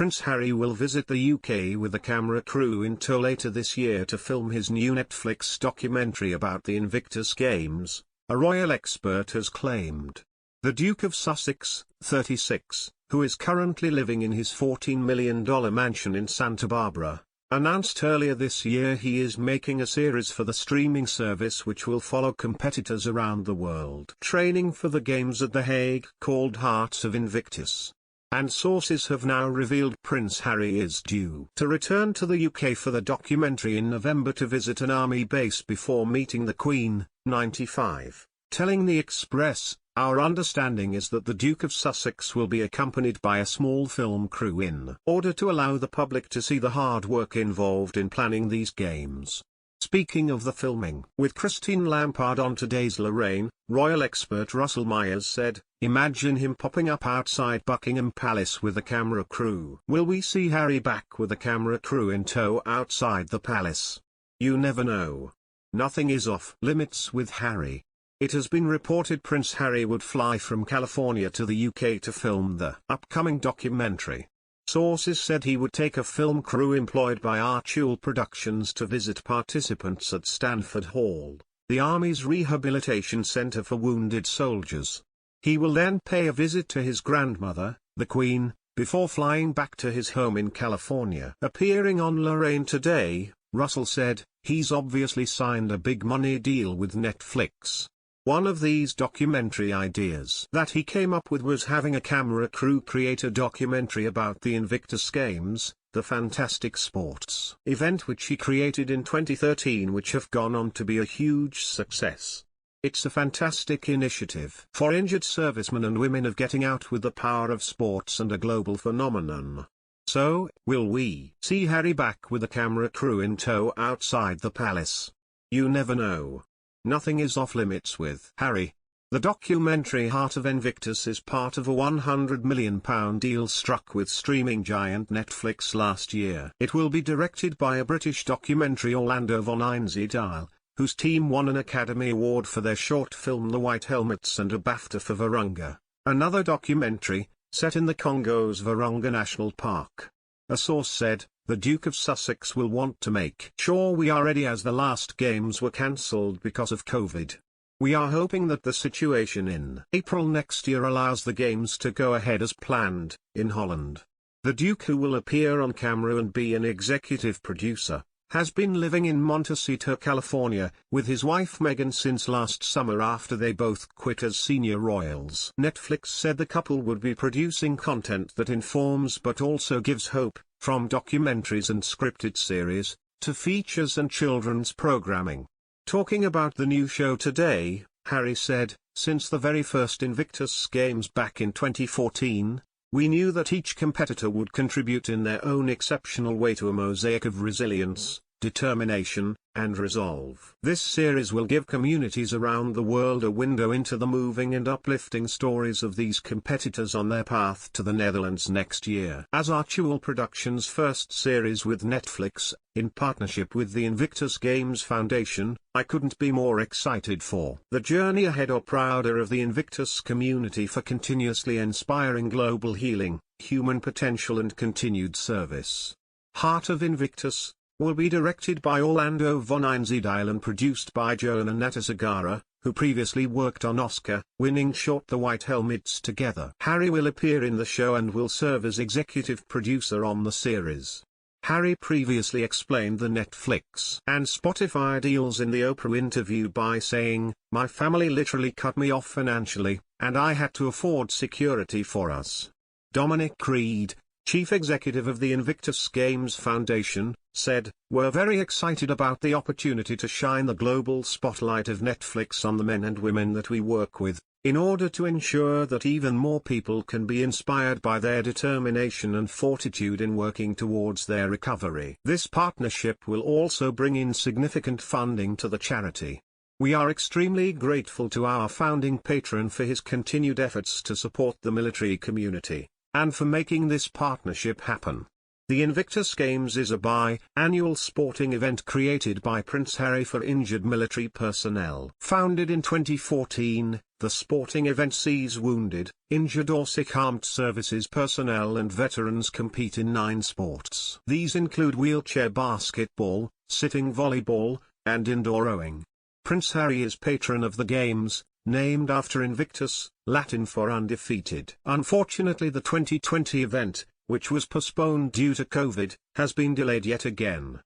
Prince Harry will visit the UK with a camera crew in tow later this year to film his new Netflix documentary about the Invictus Games, a royal expert has claimed. The Duke of Sussex, 36, who is currently living in his $14 million mansion in Santa Barbara, announced earlier this year he is making a series for the streaming service which will follow competitors around the world training for the games at The Hague called Hearts of Invictus. And sources have now revealed Prince Harry is due to return to the UK for the documentary in November to visit an army base before meeting the Queen, 95, telling the Express, "Our understanding is that the Duke of Sussex will be accompanied by a small film crew in order to allow the public to see the hard work involved in planning these games." Speaking of the filming with Christine Lampard on Today's Lorraine, royal expert Russell Myers said, "Imagine him popping up outside Buckingham Palace with a camera crew." Will we see Harry back with a camera crew in tow outside the palace? You never know. Nothing is off limits with Harry. It has been reported Prince Harry would fly from California to the UK to film the upcoming documentary. Sources said he would take a film crew employed by Archewell Productions to visit participants at Stanford Hall, the Army's rehabilitation center for wounded soldiers. He will then pay a visit to his grandmother, the Queen, before flying back to his home in California. Appearing on Lorraine Today, Russell said, "He's obviously signed a big money deal with Netflix. One of these documentary ideas that he came up with was having a camera crew create a documentary about the Invictus Games, the fantastic sports event which he created in 2013 which have gone on to be a huge success. It's a fantastic initiative for injured servicemen and women of getting out with the power of sports and a global phenomenon." So, will we see Harry back with a camera crew in tow outside the palace? You never know. Nothing is off limits with Harry. The documentary Heart of Invictus is part of a £100 million deal struck with streaming giant Netflix last year. It will be directed by a British documentary Orlando von Einsiedel, whose team won an Academy Award for their short film The White Helmets and a BAFTA for Virunga, another documentary, set in the Congo's Virunga National Park. A source said, "The Duke of Sussex will want to make sure we are ready as the last games were cancelled because of COVID. We are hoping that the situation in April next year allows the games to go ahead as planned, in Holland." The Duke, who will appear on camera and be an executive producer, has been living in Montecito, California, with his wife Meghan since last summer after they both quit as senior royals. Netflix said the couple would be producing content that informs but also gives hope, from documentaries and scripted series, to features and children's programming. Talking about the new show today, Harry said, "Since the very first Invictus Games back in 2014, we knew that each competitor would contribute in their own exceptional way to a mosaic of resilience, determination, and resolve. This series will give communities around the world a window into the moving and uplifting stories of these competitors on their path to the Netherlands next year." As Archewell Productions' first series with Netflix, in partnership with the Invictus Games Foundation, I couldn't be more excited for the journey ahead or prouder of the Invictus community for continuously inspiring global healing, human potential and continued service. Heart of Invictus will be directed by Orlando von Einsiedel and produced by Jonah Natasagara, who previously worked on Oscar-winning short The White Helmets together. Harry will appear in the show and will serve as executive producer on the series. Harry previously explained the Netflix and Spotify deals in the Oprah interview by saying, "My family literally cut me off financially, and I had to afford security for us." Dominic Reed, chief executive of the Invictus Games Foundation, said, "We're very excited about the opportunity to shine the global spotlight of Netflix on the men and women that we work with, in order to ensure that even more people can be inspired by their determination and fortitude in working towards their recovery. This partnership will also bring in significant funding to the charity. We are extremely grateful to our founding patron for his continued efforts to support the military community, and for making this partnership happen. The Invictus Games is a bi-annual sporting event created by Prince Harry for injured military personnel. Founded in 2014, the sporting event sees wounded, injured or sick armed services personnel and veterans compete in 9 sports. These include wheelchair basketball, sitting volleyball, and indoor rowing. Prince Harry is patron of the Games, named after Invictus, Latin for undefeated. Unfortunately, the 2020 event, which was postponed due to COVID, has been delayed yet again.